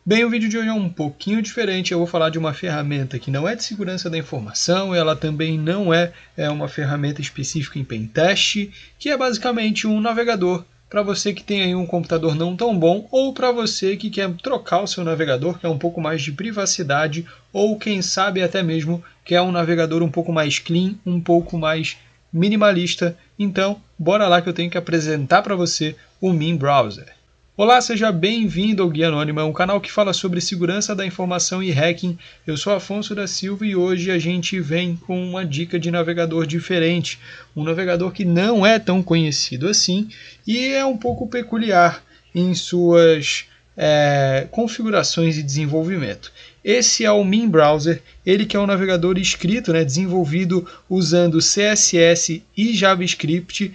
Bem, o vídeo de hoje é um pouquinho diferente. Eu vou falar de uma ferramenta que não é de segurança da informação, ela também não é uma ferramenta específica em pentest, que é basicamente um navegador para você que tem aí um computador não tão bom, ou para você que quer trocar o seu navegador, que é um pouco mais de privacidade, ou quem sabe até mesmo quer um navegador um pouco mais clean, um pouco mais minimalista. Então, bora lá que eu tenho que apresentar para você o Min Browser. Olá, seja bem-vindo ao Guia Anônima, um canal que fala sobre segurança da informação e hacking. Eu sou Afonso da Silva e hoje a gente vem com uma dica de navegador diferente. Um navegador que não é tão conhecido assim e é um pouco peculiar em suas configurações e desenvolvimento. Esse é o Min Browser, ele que é um navegador escrito, desenvolvido usando CSS e JavaScript,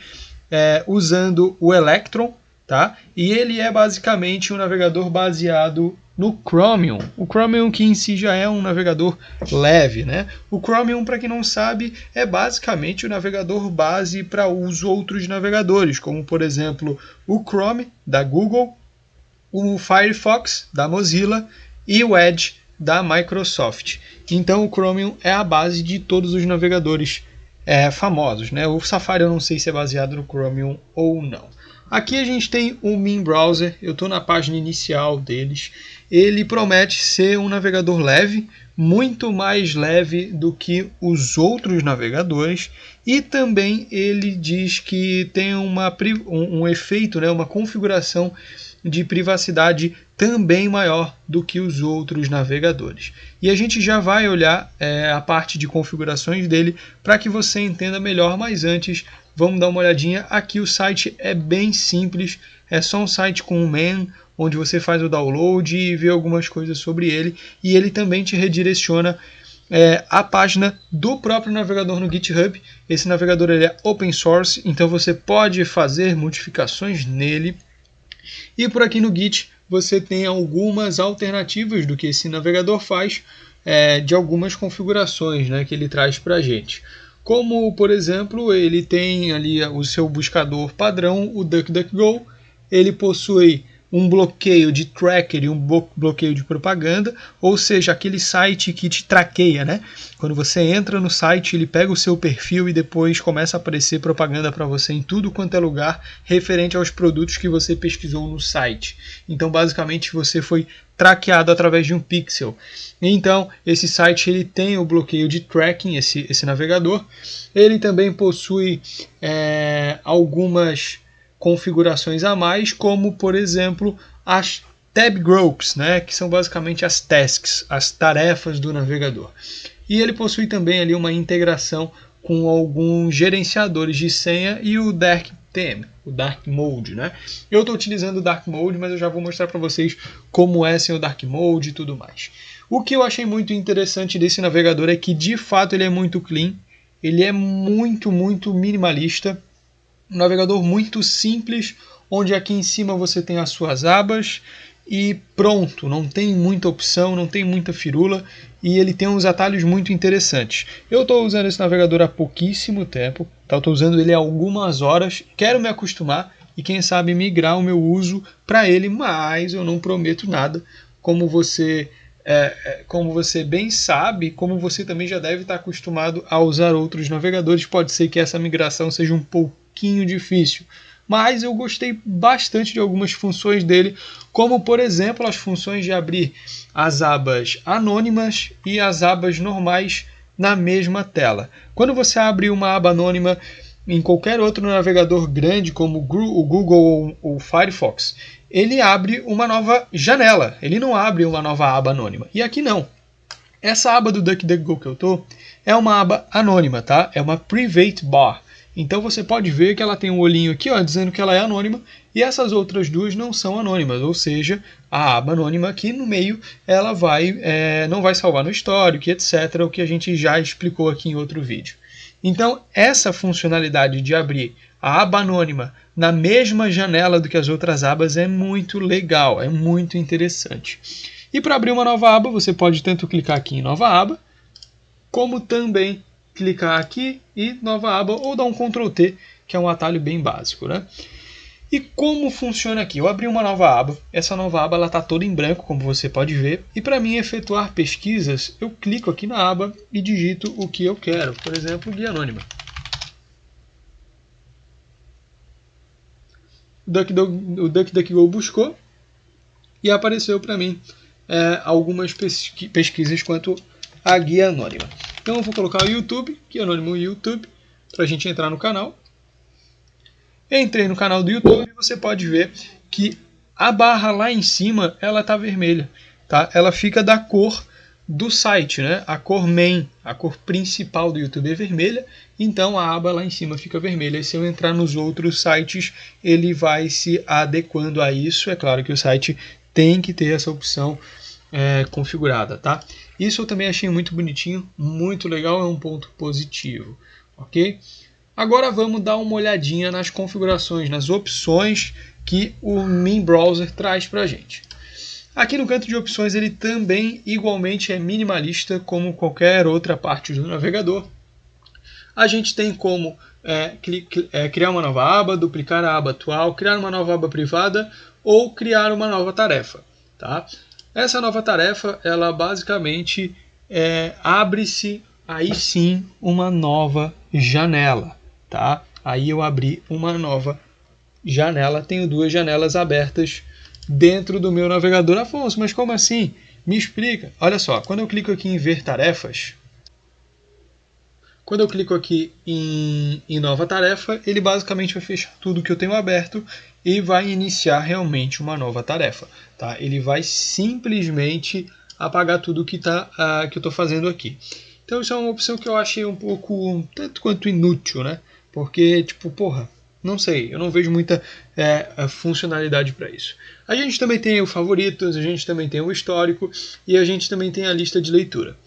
usando o Electron. Tá? E ele é basicamente um navegador baseado no Chromium. O Chromium que em si já é um navegador leve, né? O Chromium, para quem não sabe, é basicamente o navegador base para os outros navegadores, como por exemplo o Chrome da Google, o Firefox da Mozilla e o Edge da Microsoft. Então o Chromium é a base de todos os navegadores famosos, né? O Safari eu não sei se é baseado no Chromium ou não. Aqui a gente tem o Min Browser, eu estou na página inicial deles. Ele promete ser um navegador leve, muito mais leve do que os outros navegadores. E também ele diz que tem um efeito, uma configuração de privacidade também maior do que os outros navegadores. E a gente já vai olhar a parte de configurações dele para que você entenda melhor, mas antes vamos dar uma olhadinha. Aqui o site é bem simples, é só um site com um man, onde você faz o download e vê algumas coisas sobre ele, e ele também te redireciona a página do próprio navegador no GitHub. Esse navegador ele é open source, então você pode fazer modificações nele. E por aqui no Git você tem algumas alternativas do que esse navegador faz, de algumas configurações que ele traz para a gente. Como, por exemplo, ele tem ali o seu buscador padrão, o DuckDuckGo. Ele possui um bloqueio de tracker e um bloqueio de propaganda, ou seja, aquele site que te traqueia, Quando você entra no site, ele pega o seu perfil e depois começa a aparecer propaganda para você em tudo quanto é lugar referente aos produtos que você pesquisou no site. Então, basicamente, você foi traqueado através de um pixel. Então, esse site ele tem o bloqueio de tracking, esse navegador. Ele também possui algumas configurações a mais, como por exemplo as tab groups, que são basicamente as tasks, as tarefas do navegador. E ele possui também ali uma integração com alguns gerenciadores de senha e o Dark Theme, o Dark Mode, Eu estou utilizando o Dark Mode, mas eu já vou mostrar para vocês como é sem o Dark Mode e tudo mais. O que eu achei muito interessante desse navegador é que de fato ele é muito clean, ele é muito minimalista. Um navegador muito simples, onde aqui em cima você tem as suas abas e pronto, não tem muita opção, não tem muita firula e ele tem uns atalhos muito interessantes. Eu estou usando esse navegador há pouquíssimo tempo, eu estou usando ele há algumas horas, quero me acostumar e quem sabe migrar o meu uso para ele, mas eu não prometo nada, como você bem sabe, como você também já deve estar acostumado a usar outros navegadores, pode ser que essa migração seja um pouquinho difícil, mas eu gostei bastante de algumas funções dele, como por exemplo as funções de abrir as abas anônimas e as abas normais na mesma tela. Quando você abre uma aba anônima em qualquer outro navegador grande como o Google ou o Firefox, ele abre uma nova janela, ele não abre uma nova aba anônima. E aqui não. Essa aba do DuckDuckGo que eu estou é uma aba anônima, tá? É uma private bar. Então você pode ver que ela tem um olhinho aqui, dizendo que ela é anônima, e essas outras duas não são anônimas, ou seja, a aba anônima aqui no meio ela não vai salvar no histórico, etc., o que a gente já explicou aqui em outro vídeo. Então essa funcionalidade de abrir a aba anônima na mesma janela do que as outras abas é muito legal, é muito interessante. E para abrir uma nova aba, você pode tanto clicar aqui em nova aba, como também clicar aqui e nova aba, ou dar um Ctrl+T, que é um atalho bem básico. E como funciona aqui? Eu abri uma nova aba, essa nova aba está toda em branco, como você pode ver, e para mim efetuar pesquisas, eu clico aqui na aba e digito o que eu quero, por exemplo, guia anônima. O DuckDuckGo buscou e apareceu para mim algumas pesquisas quanto à guia anônima. Então eu vou colocar o YouTube, guia anônimo YouTube, para a gente entrar no canal. Entrei no canal do YouTube e você pode ver que a barra lá em cima ela está vermelha, tá? Ela fica da cor do site, né? A cor main, a cor principal do YouTube é vermelha, então a aba lá em cima fica vermelha. E se eu entrar nos outros sites, ele vai se adequando a isso. É claro que o site tem que ter essa opção configurada, tá? Isso eu também achei muito bonitinho, muito legal, é um ponto positivo, ok? Agora vamos dar uma olhadinha nas configurações, nas opções que o Min Browser traz para a gente. Aqui no canto de opções ele também igualmente é minimalista como qualquer outra parte do navegador. A gente tem como criar uma nova aba, duplicar a aba atual, criar uma nova aba privada ou criar uma nova tarefa. Tá? Essa nova tarefa, ela basicamente abre-se aí sim uma nova janela. Tá? Aí eu abri uma nova janela, tenho duas janelas abertas dentro do meu navegador. Afonso, mas como assim? Me explica. Olha só, quando eu clico aqui em ver tarefas, quando eu clico aqui em nova tarefa, ele basicamente vai fechar tudo que eu tenho aberto e vai iniciar realmente uma nova tarefa. Tá? Ele vai simplesmente apagar tudo que eu estou fazendo aqui. Então isso é uma opção que eu achei um pouco, tanto quanto inútil, né? Porque, tipo, porra, não sei, eu não vejo muita funcionalidade para isso. A gente também tem o favoritos, a gente também tem o histórico e a gente também tem a lista de leitura.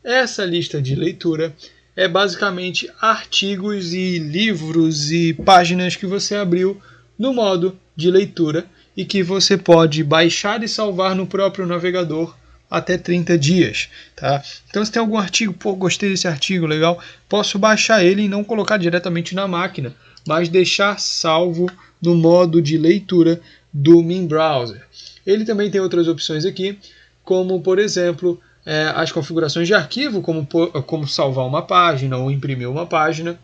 Essa lista de leitura é basicamente artigos e livros e páginas que você abriu no modo de leitura e que você pode baixar e salvar no próprio navegador até 30 dias. Tá? Então se tem algum artigo, pô, gostei desse artigo, legal, posso baixar ele e não colocar diretamente na máquina, mas deixar salvo no modo de leitura do Min Browser. Ele também tem outras opções aqui, como por exemplo as configurações de arquivo, como salvar uma página ou imprimir uma página.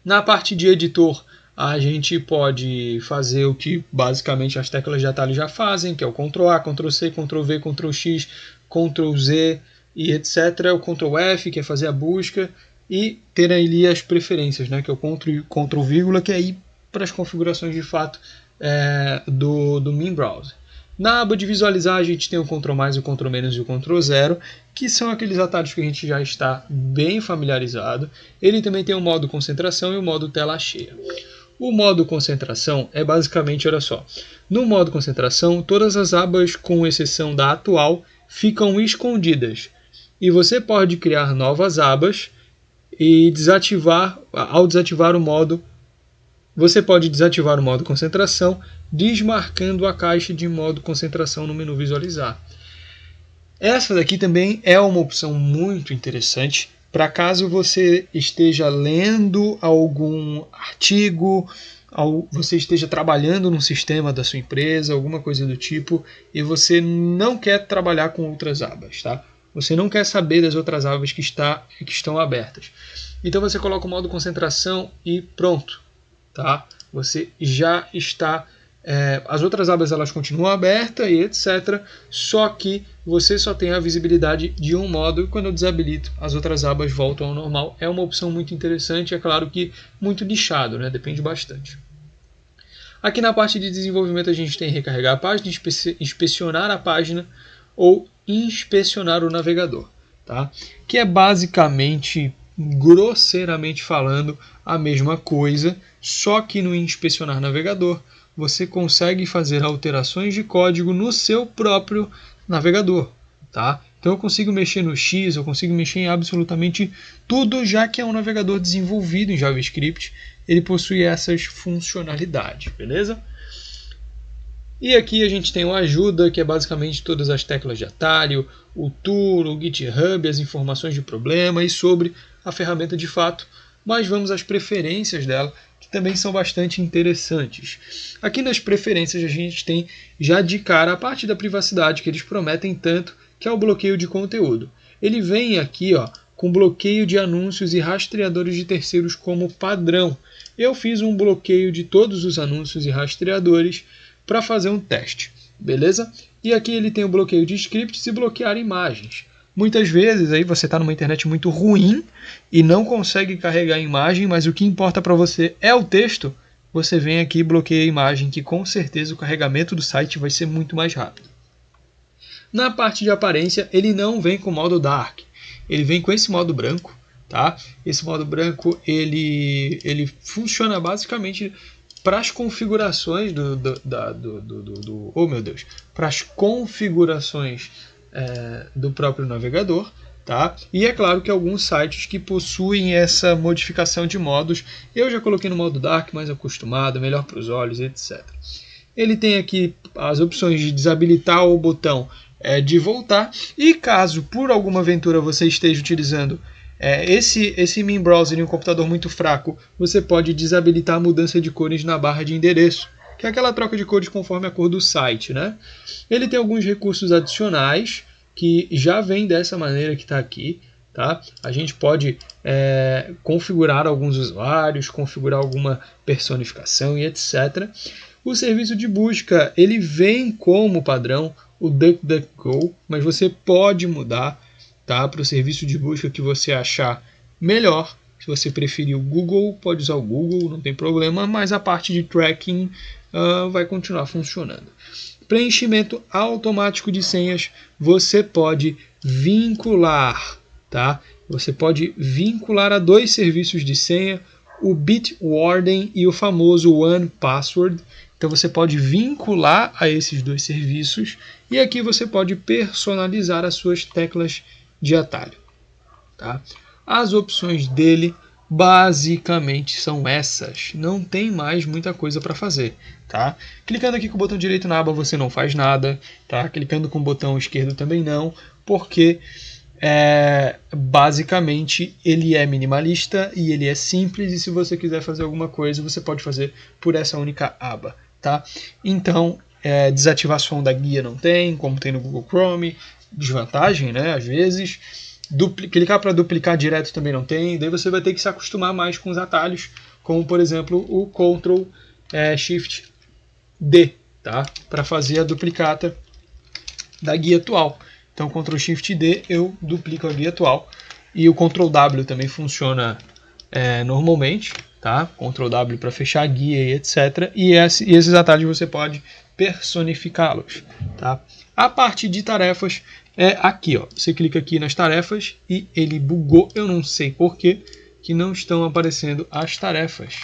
Na parte de editor, a gente pode fazer o que basicamente as teclas de atalho já fazem, que é o Ctrl A, Ctrl C, Ctrl V, Ctrl X, Ctrl Z e etc. O Ctrl F, que é fazer a busca, e ter ali as preferências, né, que é o Ctrl vírgula, que é ir para as configurações de fato do Min Browser. Na aba de visualizar, a gente tem o Ctrl+, o Ctrl- e o Ctrl 0, que são aqueles atalhos que a gente já está bem familiarizado. Ele também tem o modo concentração e o modo tela cheia. O modo concentração é basicamente, olha só, no modo concentração, todas as abas, com exceção da atual, ficam escondidas. E você pode criar novas abas e ao desativar o modo, você pode desativar o modo concentração, desmarcando a caixa de modo concentração no menu visualizar. Essa daqui também é uma opção muito interessante para caso você esteja lendo algum artigo, você esteja trabalhando num sistema da sua empresa, alguma coisa do tipo, e você não quer trabalhar com outras abas, tá? Você não quer saber das outras abas que estão abertas. Então você coloca o modo concentração e pronto, tá? Você já está... as outras abas elas continuam abertas e etc. Só que você só tem a visibilidade de um modo e quando eu desabilito as outras abas voltam ao normal. É uma opção muito interessante, é claro que muito nichado, né? Depende bastante. Aqui na parte de desenvolvimento a gente tem recarregar a página, inspecionar a página ou inspecionar o navegador, tá? Que é basicamente, grosseiramente falando, a mesma coisa, só que no inspecionar navegador você consegue fazer alterações de código no seu próprio navegador, tá? Então eu consigo mexer no X, eu consigo mexer em absolutamente tudo, já que é um navegador desenvolvido em JavaScript, ele possui essas funcionalidades, beleza? E aqui a gente tem o ajuda, que é basicamente todas as teclas de atalho, o tool, o GitHub, as informações de problema e sobre a ferramenta de fato, mas vamos às preferências dela, que também são bastante interessantes. Aqui nas preferências a gente tem já de cara a parte da privacidade que eles prometem tanto, que é o bloqueio de conteúdo. Ele vem aqui com bloqueio de anúncios e rastreadores de terceiros como padrão. Eu fiz um bloqueio de todos os anúncios e rastreadores para fazer um teste, beleza? E aqui ele tem o bloqueio de scripts e bloquear imagens. Muitas vezes aí você está numa internet muito ruim e não consegue carregar a imagem, mas o que importa para você é o texto. Você vem aqui e bloqueia a imagem, que com certeza o carregamento do site vai ser muito mais rápido. Na parte de aparência, ele não vem com o modo Dark. Ele vem com esse modo branco, tá? Esse modo branco ele funciona basicamente para as configurações para as configurações do próprio navegador, tá? E é claro que alguns sites que possuem essa modificação de modos, eu já coloquei no modo Dark, mais acostumado, melhor para os olhos, etc. Ele tem aqui as opções de desabilitar o botão de voltar, e caso por alguma aventura você esteja utilizando esse Min Browser em um computador muito fraco, você pode desabilitar a mudança de cores na barra de endereço, que é aquela troca de cores conforme a cor do site, né? Ele tem alguns recursos adicionais que já vem dessa maneira que está aqui, tá? A gente pode configurar alguns usuários, configurar alguma personificação e etc. O serviço de busca, ele vem como padrão o DuckDuckGo, mas você pode mudar, tá, para o serviço de busca que você achar melhor. Se você preferir o Google, pode usar o Google, não tem problema, mas a parte de tracking vai continuar funcionando. Preenchimento automático de senhas, você pode vincular, tá? Você pode vincular a 2 serviços de senha, o Bitwarden e o famoso OnePassword. Então você pode vincular a esses 2 serviços e aqui você pode personalizar as suas teclas de atalho, tá? As opções dele basicamente são essas, não tem mais muita coisa para fazer, tá? Clicando aqui com o botão direito na aba você não faz nada, tá? Clicando com o botão esquerdo também não, porque basicamente ele é minimalista e ele é simples, e se você quiser fazer alguma coisa você pode fazer por essa única aba, tá? Então desativação da guia não tem, como tem no Google Chrome, desvantagem, né? Às vezes clicar para duplicar direto também não tem, daí você vai ter que se acostumar mais com os atalhos, como por exemplo o Ctrl Shift D, tá? Para fazer a duplicata da guia atual. Então Ctrl Shift D eu duplico a guia atual, e o Ctrl W também funciona normalmente, tá? Ctrl W para fechar a guia e etc. E esses atalhos você pode personificá-los, tá? A parte de tarefas é aqui, ó. Você clica aqui nas tarefas e ele bugou, eu não sei por que não estão aparecendo as tarefas.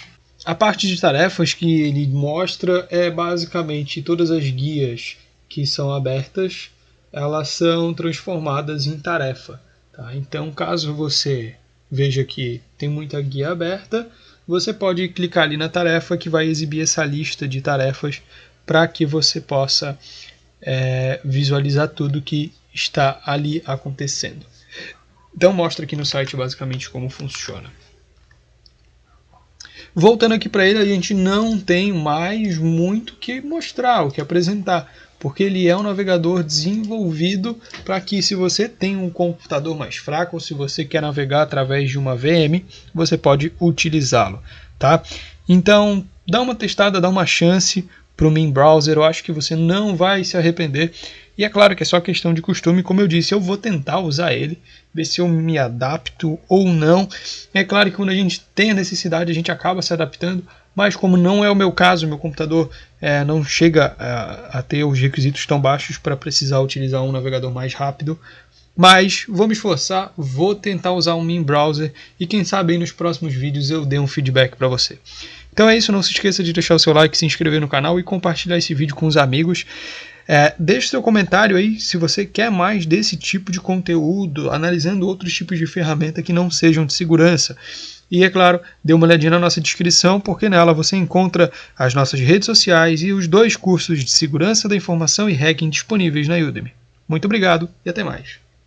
A parte de tarefas que ele mostra é basicamente todas as guias que são abertas, elas são transformadas em tarefa, tá? Então caso você veja que tem muita guia aberta, você pode clicar ali na tarefa que vai exibir essa lista de tarefas para que você possa visualizar tudo que está ali acontecendo. Então mostra aqui no site basicamente como funciona. Voltando aqui para ele, a gente não tem mais muito o que mostrar, o que apresentar, porque ele é um navegador desenvolvido para que, se você tem um computador mais fraco ou se você quer navegar através de uma VM, você pode utilizá-lo, tá? Então dá uma testada, dá uma chance para o Min Browser, eu acho que você não vai se arrepender. E é claro que é só questão de costume, como eu disse, eu vou tentar usar ele, ver se eu me adapto ou não. É claro que quando a gente tem a necessidade, a gente acaba se adaptando, mas como não é o meu caso, meu computador não chega a ter os requisitos tão baixos para precisar utilizar um navegador mais rápido. Mas vou me esforçar, vou tentar usar um Min Browser e quem sabe aí nos próximos vídeos eu dê um feedback para você. Então é isso, não se esqueça de deixar o seu like, se inscrever no canal e compartilhar esse vídeo com os amigos. Deixe seu comentário aí se você quer mais desse tipo de conteúdo, analisando outros tipos de ferramenta que não sejam de segurança. E é claro, dê uma olhadinha na nossa descrição, porque nela você encontra as nossas redes sociais e os 2 cursos de segurança da informação e hacking disponíveis na Udemy. Muito obrigado e até mais.